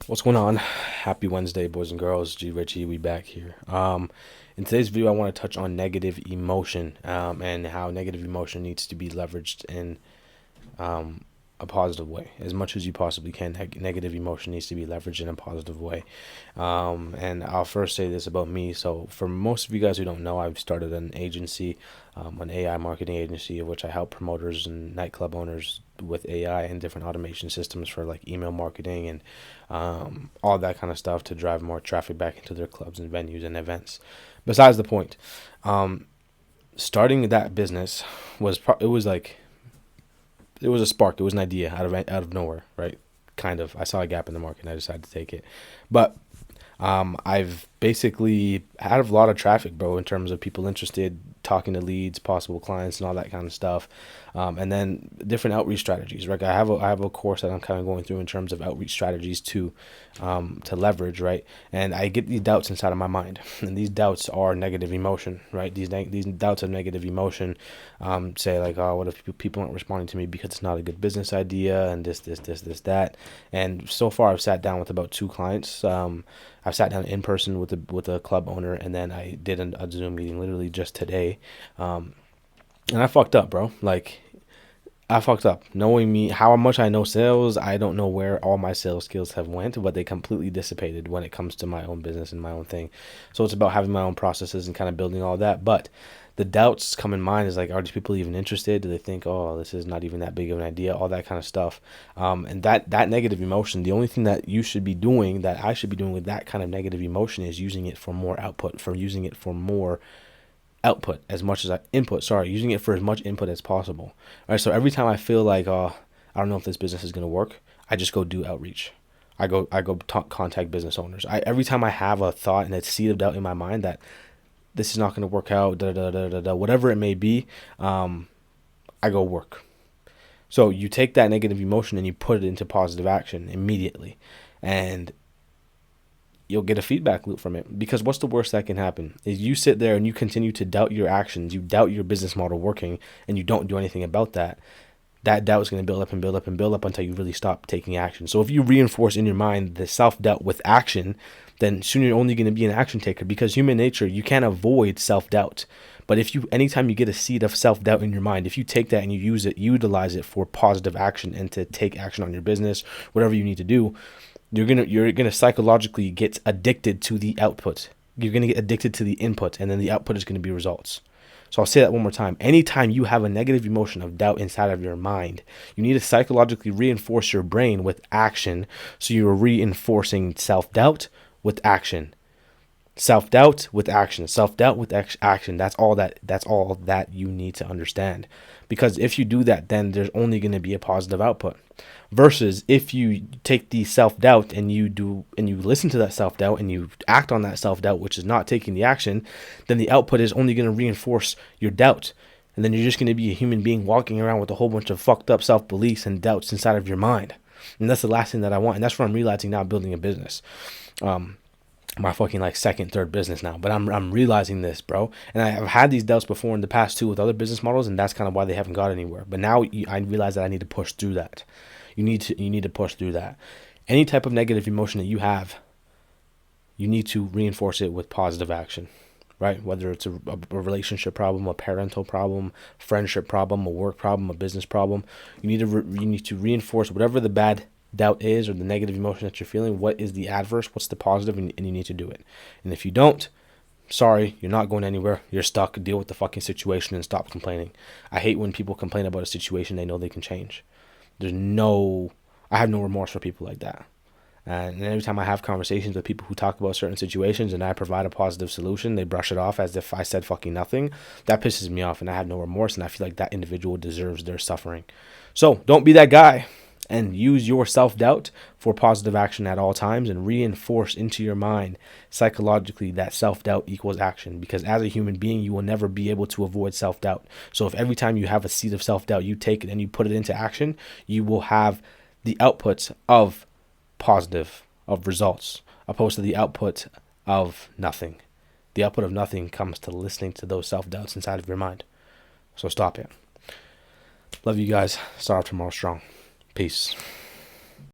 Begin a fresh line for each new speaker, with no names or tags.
What's going on? Happy Wednesday, boys and girls. G Richie, we back here. In today's video, I want to touch on negative emotion, and how negative emotion needs to be leveraged in um, a positive way. As much as you possibly can, negative emotion needs to be leveraged in a positive way. And I'll first say this about me. So, for most of you guys who don't know, I've started an agency, an AI marketing agency, of which I help promoters and nightclub owners with AI and different automation systems for like email marketing and all that kind of stuff to drive more traffic back into their clubs and venues and events. Besides the point, um, starting that business it was a spark. It was an idea out of nowhere, right? Kind of. I saw a gap in the market and I decided to take it. But I've basically had a lot of traffic, bro, in terms of people interested, talking to leads, possible clients, and all that kind of stuff. And then different outreach strategies, right? I have a course that I'm kind of going through in terms of outreach strategies to leverage, right? And I get these doubts inside of my mind, and these doubts are negative emotion, right? These doubts of negative emotion, say like, oh, what if people aren't responding to me because it's not a good business idea, and this, that. And so far, I've sat down with about two clients. I've sat down in person with a club owner, and then I did a Zoom meeting literally just today. And I fucked up, bro. Like, I fucked up. Knowing me, how much I know sales, I don't know where all my sales skills have went, but they completely dissipated when it comes to my own business and my own thing. So it's about having my own processes and kind of building all that. But the doubts come in mind is like, are these people even interested? Do they think, oh, this is not even that big of an idea? All that kind of stuff. And that negative emotion, the only thing that you should be doing, that I should be doing with that kind of negative emotion, is using it for more output, for using it for more output as much as using it for as much input as possible. All right, so every time I feel like, I don't know if this business is going to work, I just go do outreach. I go contact business owners. Every time I have a thought and a seed of doubt in my mind that this is not going to work out, whatever it may be, I go work. So you take that negative emotion and you put it into positive action immediately, and you'll get a feedback loop from it. Because what's the worst that can happen is you sit there and you continue to doubt your actions, you doubt your business model working, and you don't do anything about that. That doubt is going to build up and build up and build up until you really stop taking action. So if you reinforce in your mind the self-doubt with action, then soon you're only going to be an action taker, because human nature, you can't avoid self-doubt. But anytime you get a seed of self-doubt in your mind, if you take that and you utilize it for positive action and to take action on your business, whatever you need to do, you're gonna psychologically get addicted to the output. You're gonna get addicted to the input, and then the output is gonna be results. So I'll say that one more time. Anytime you have a negative emotion of doubt inside of your mind, you need to psychologically reinforce your brain with action. So you're reinforcing self-doubt with action. Self-doubt with action. Self-doubt with action. That's all that you need to understand. Because if you do that, then there's only going to be a positive output. Versus if you take the self-doubt and you listen to that self-doubt and you act on that self-doubt, which is not taking the action, then the output is only going to reinforce your doubt. And then you're just going to be a human being walking around with a whole bunch of fucked up self-beliefs and doubts inside of your mind. And that's the last thing that I want. And that's what I'm realizing now, building a business. My fucking like second, third business now, but I'm realizing this, bro. And I've had these doubts before in the past too with other business models, and that's kind of why they haven't got anywhere. But now I realize that I need to push through that. You need to push through that. Any type of negative emotion that you have, you need to reinforce it with positive action, right? Whether it's a relationship problem, a parental problem, friendship problem, a work problem, a business problem, you need to reinforce whatever the bad doubt is or the negative emotion that you're feeling. What is the adverse? What's the positive? And you need to do it. And if you don't, sorry, you're not going anywhere. You're stuck. Deal with the fucking situation and stop complaining. I hate when people complain about a situation they know they can change. I have no remorse for people like that. And every time I have conversations with people who talk about certain situations and I provide a positive solution, they brush it off as if I said fucking nothing. That pisses me off, and I have no remorse, and I feel like that individual deserves their suffering. So don't be that guy, and use your self-doubt for positive action at all times, and reinforce into your mind psychologically that self-doubt equals action. Because as a human being, you will never be able to avoid self-doubt. So if every time you have a seed of self-doubt, you take it and you put it into action, you will have the outputs of positive, of results, opposed to the output of nothing. The output of nothing comes to listening to those self-doubts inside of your mind. So stop it. Love you guys. Start off tomorrow strong. Peace.